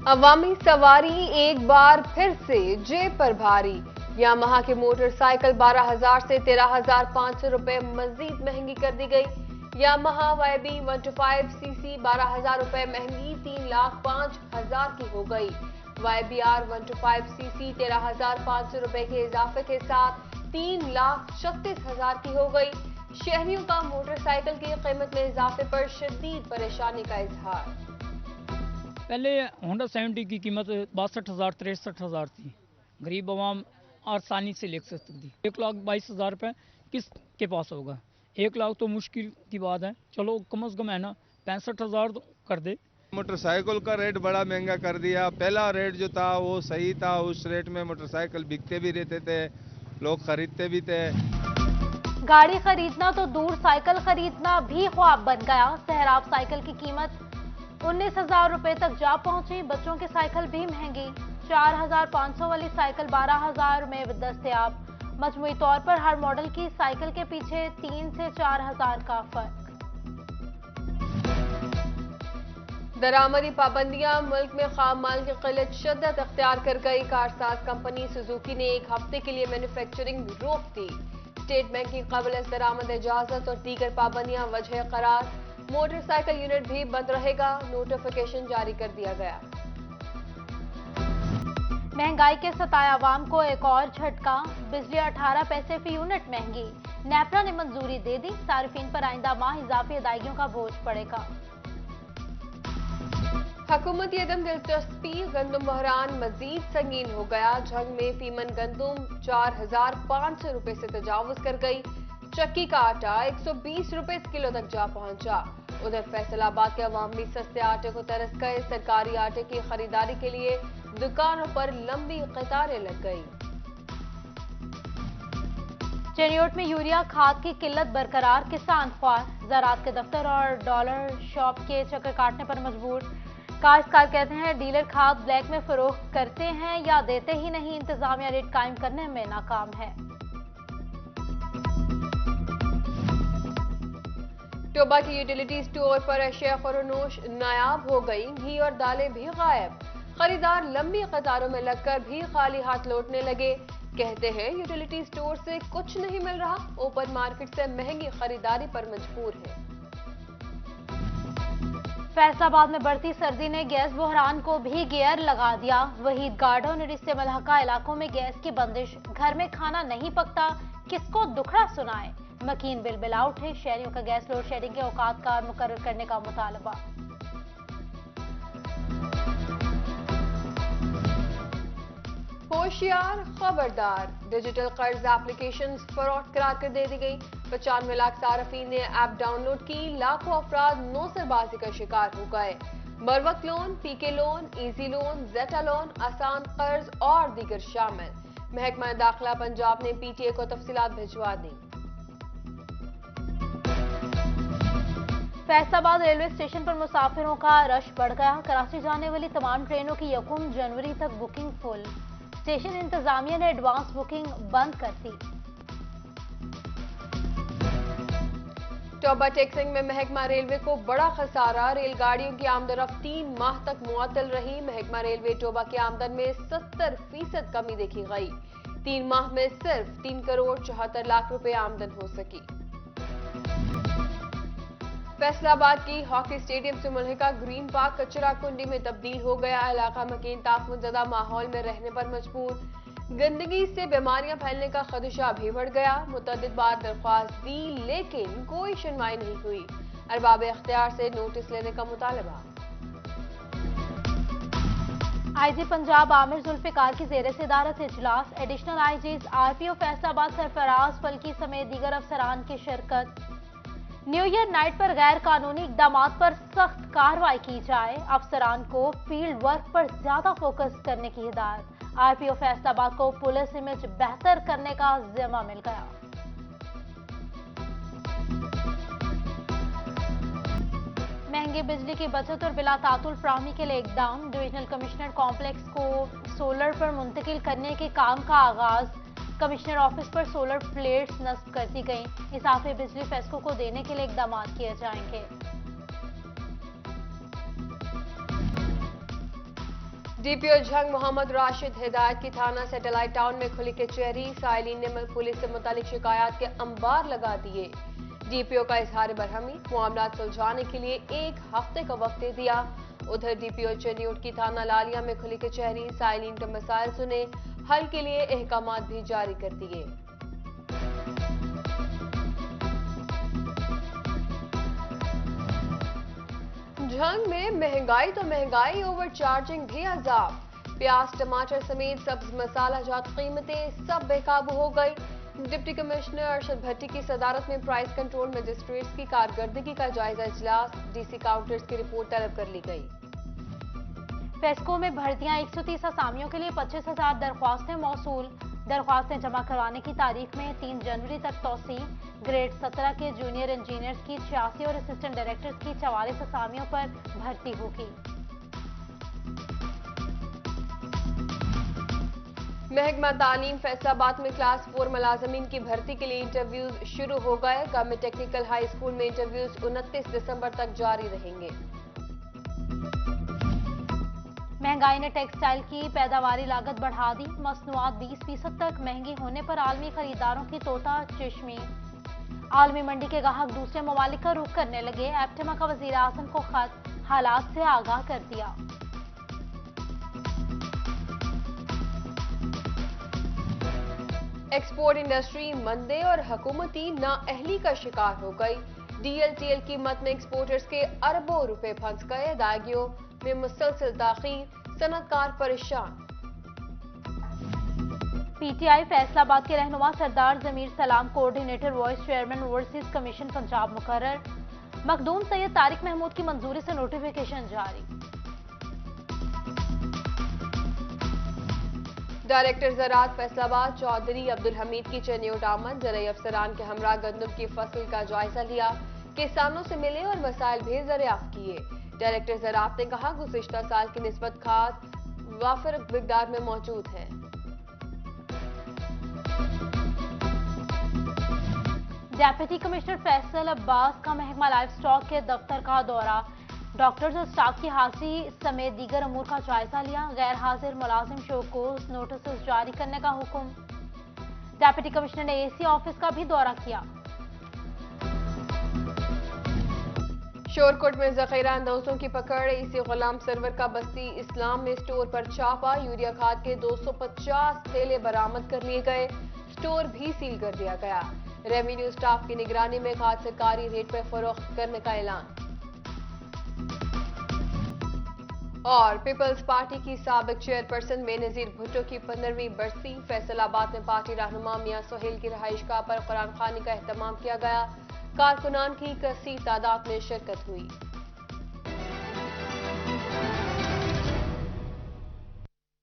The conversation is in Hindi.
अवामी सवारी एक बार फिर से जेब पर भारी। यामाहा की मोटरसाइकिल 12,000 से 13,500 रुपए मजीद महंगी कर दी गई। यामाहा YB 125 सीसी 12,000 रुपए महंगी 3,05,000 की हो गई। YBR 125 सीसी 13,500 रुपए के इजाफे के साथ 3,36,000 की हो गई। शहरियों का मोटरसाइकिल की कीमत में इजाफे पर शदीद परेशानी का इजहार। पहले होंडा 70 की कीमत 62,000 63,000 थी। गरीब आवाम आसानी से ले सकती थी। 1,22,000 रुपये किस के पास होगा? 1 लाख तो मुश्किल की बात है। चलो कम से कम है ना 65,000 तो कर दे। मोटरसाइकिल का रेट बड़ा महंगा कर दिया। पहला रेट जो था वो सही था, उस रेट में मोटरसाइकिल बिकते भी रहते थे, लोग खरीदते भी थे। गाड़ी खरीदना तो दूर, साइकिल खरीदना भी ख्वाब बन गया। सहराब साइकिल की कीमत 19,000 रुपए तक जा पहुंची। बच्चों की साइकिल भी महंगी। 4,500 वाली साइकिल 12,000 में दस्तयाब। मजमूई तौर पर हर मॉडल की साइकिल के पीछे 3 से 4,000 का फर्क। दरामदी पाबंदियां मुल्क में खाम माल की किल्लत शिद्दत अख्तियार कर गई। कारसाज कंपनी सुजुकी ने एक हफ्ते के लिए मैन्युफैक्चरिंग रोक दी। स्टेट बैंक की कबल दरामद इजाजत और दीगर पाबंदियां वजह करार। मोटरसाइकिल यूनिट भी बंद रहेगा। नोटिफिकेशन जारी कर दिया गया। महंगाई के सताए अवाम को एक और झटका। बिजली 18 पैसे फी यूनिट महंगी। नेपरा ने मंजूरी दे दी। सार्फिन पर आइंदा माह इजाफी अदायगियों का बोझ पड़ेगा। हुकूमती अदम दिलचस्पी, गंदम बहरान मजीद संगीन हो गया। झंग में फीमन गंदम 4,500 रुपए से तजावुज कर गई। चक्की का आटा 120 रुपए किलो तक जा पहुंचा। उधर फैसलाबाद के अवाम भी सस्ते आटे को तरस गए। सरकारी आटे की खरीदारी के लिए दुकानों पर लंबी कतारें लग गई। चेनियोट में यूरिया खाद की किल्लत बरकरार। किसान ख्वार ज़राअत के दफ्तर और डॉलर शॉप के चक्कर काटने पर मजबूर। काश्तकार कहते हैं डीलर खाद ब्लैक में फरोख्त करते हैं या देते ही नहीं। इंतजामिया रेट कायम करने में नाकाम है। टोबा की यूटिलिटी स्टोर पर अशिया फरोनोश नायाब हो गई। घी और दालें भी गायब। खरीदार लंबी कतारों में लगकर भी खाली हाथ लौटने लगे। कहते हैं यूटिलिटी स्टोर से कुछ नहीं मिल रहा। ओपन मार्केट से महंगी खरीदारी पर मजबूर है। फैसलाबाद में बढ़ती सर्दी ने गैस बहरान को भी गियर लगा दिया। वहीद गार्डन और इससे मलहका इलाकों में गैस की बंदिश। घर में खाना नहीं पकता, किसको दुखड़ा सुनाए। मकीन बिलबिला उठे। शहरियों का गैस लोड शेडिंग के औकात का मुकर्रर करने का मुतालबा। होशियार खबरदार, डिजिटल कर्ज एप्लीकेशन फरौट करार कर दे दी गई। 95 लाख सार्फिन ने ऐप डाउनलोड की। लाखों अफराद नौसरबाजी का शिकार हो गए। बरवक्त लोन, पीके लोन, इजी लोन, जेटा लोन, आसान कर्ज और दीगर शामिल। महकमा दाखिला पंजाब ने PTA को तफसीलात भिजवा दी। फैसलाबाद रेलवे स्टेशन पर मुसाफिरों का रश बढ़ गया। कराची जाने वाली तमाम ट्रेनों की 1 जनवरी तक बुकिंग फुल। स्टेशन इंतजामिया ने एडवांस बुकिंग बंद कर दी। टोबा टेक्सिंग में महकमा रेलवे को बड़ा खसारा। रेलगाड़ियों की आमदरफ्त 3 माह तक मुअत्तल रही। महकमा रेलवे टोबा की आमदन में 70% कमी देखी गई। 3 माह में सिर्फ 3 करोड़ 74 लाख रुपए आमदन हो सकी। फैसलाबाद की हॉकी स्टेडियम से मुल्हिका ग्रीन पार्क कचरा कुंडी में तब्दील हो गया। इलाका मकीन ताफुनज़दा माहौल में रहने पर मजबूर। गंदगी से बीमारियां फैलने का खदशा भी बढ़ गया। मुतअद्दिद बार दरख्वास्त दी लेकिन कोई सुनवाई नहीं हुई। अरबाब इख्तियार से नोटिस लेने का मुतालबा। IG पंजाब आमिर जुल्फिकार की जेर सदारत इजलास। Additional IGs RPO Faisalabad Sarfaraz Falki समेत दीगर अफसरान की शिरकत। न्यू ईयर नाइट पर गैर कानूनी इकदाम पर सख्त कार्रवाई की जाए। अफसरान को फील्ड वर्क पर ज्यादा फोकस करने की हिदायत। RPO फैसलाबाद को पुलिस इमेज बेहतर करने का जिम्मा मिल गया। महंगी बिजली की बचत और बिला तातुल फ्राहमी के लिए इकदाम। डिविजनल कमिश्नर कॉम्प्लेक्स को सोलर पर मुंतकिल करने के काम का आगाज। कमिश्नर ऑफिस पर सोलर प्लेट्स नस्ब कर दी गई। इजाफी बिजली फेस्को को देने के लिए इकदाम किए जाएंगे। डीपीओ झंग मोहम्मद राशिद हिदायत की थाना सैटेलाइट टाउन में खुली कचहरी। साइलिन ने पुलिस से मुतालिक शिकायत के अंबार लगा दिए। डीपीओ का इजहार बरहमी, मामला सुलझाने के लिए 1 हफ्ते का वक्त दे दिया। उधर डीपीओ चेन्यूट की थाना लालिया में खुली कचहरी। साइलिन के मसाइल सुने, हल के लिए अहकामात भी जारी कर दिए। झंग में महंगाई तो महंगाई, ओवरचार्जिंग भी अजाब। प्याज, टमाटर समेत सब्ज मसाला जात कीमतें सब बेकाबू हो गई। डिप्टी कमिश्नर अरशद भट्टी की सदारत में प्राइस कंट्रोल मजिस्ट्रेट्स की कारकर्दगी का जायजा इजलास। डीसी काउंटर्स की रिपोर्ट तलब कर ली गई। पेस्को में भर्तियां 130 असामियों के लिए 25,000 दरख्वास्तें मौसूल। दरख्वास्तें जमा करवाने की तारीख में 3 जनवरी तक तोसी। ग्रेड 17 के जूनियर इंजीनियर्स की 86 और असिस्टेंट डायरेक्टर्स की 44 असामियों पर भर्ती होगी। महकमा तालीम फैसलाबाद में क्लास 4 मुलाजमीन की भर्ती के लिए इंटरव्यूज शुरू हो गए। गवर्नमेंट टेक्निकल हाई स्कूल में इंटरव्यूज 29 दिसंबर तक जारी रहेंगे। महंगाई ने टेक्सटाइल की पैदावारी लागत बढ़ा दी। मसनूआत 20% तक महंगी होने पर आलमी खरीदारों की तोता चश्मी। आलमी मंडी के गाहक दूसरे ममालिक का रुख करने लगे। एप्टेमा का वजीर आजम को खत, हालात से आगाह कर दिया। एक्सपोर्ट इंडस्ट्री मंदे और हुकूमती नाअहली का शिकार हो गई। डीएलटीएल कीमत में एक्सपोर्टर्स के अरबों रुपए फंस गए। अदायगियों में मुसलसल ताखीर, सनतकार परेशान। पीटीआई फैसलाबाद के रहनुमा सरदार जमीर सलाम coordinator vice chairman overseas commission Punjab मुकर्रर। मखदूम सैयद तारिक महमूद की मंजूरी से नोटिफिकेशन जारी। डायरेक्टर ज़राअत फैसलाबाद चौधरी अब्दुल हमीद की चेन्यूट आमद। ज़राई अफसरान के हमरा गंदम की फसल का जायजा लिया। किसानों से मिले और मसाइल भी दरियाफ्त किए। डायरेक्टर ज़राअत ने कहा, गुज़िश्ता साल की निस्बत खाद वाफिर मिकदार में मौजूद है। डेप्यूटी कमिश्नर फैसल अब्बास का महकमा लाइफ स्टॉक के दफ्तर का दौरा। डॉक्टर्स और स्टाफ की हाजिरी समेत दीगर अमूर का जायजा लिया। गैर हाजिर मुलाजिम शोकोस नोटिस जारी करने का हुक्म। डेप्यूटी कमिश्नर ने एसी ऑफिस का भी दौरा किया। शोरकोट में जखीरा अंदोजों की पकड़। एसी गुलाम सरवर का बस्ती इस्लाम में स्टोर पर छापा। यूरिया खाद के 250 थैले बरामद कर लिए गए। स्टोर भी सील कर दिया गया। रेवेन्यू स्टाफ की निगरानी में खाद सरकारी रेट पर फरोख्त करने का ऐलान। और पीपल्स पार्टी की साबिक चेयरपर्सन बेनजीर भुट्टो की 15वीं बरसी। फैसलाबाद में पार्टी रहनुमा मियां सोहेल की रहाइशगाह पर कुरान खानी का एहतमाम किया गया। कारकुनान की कसीर तादाद में शिरकत हुई।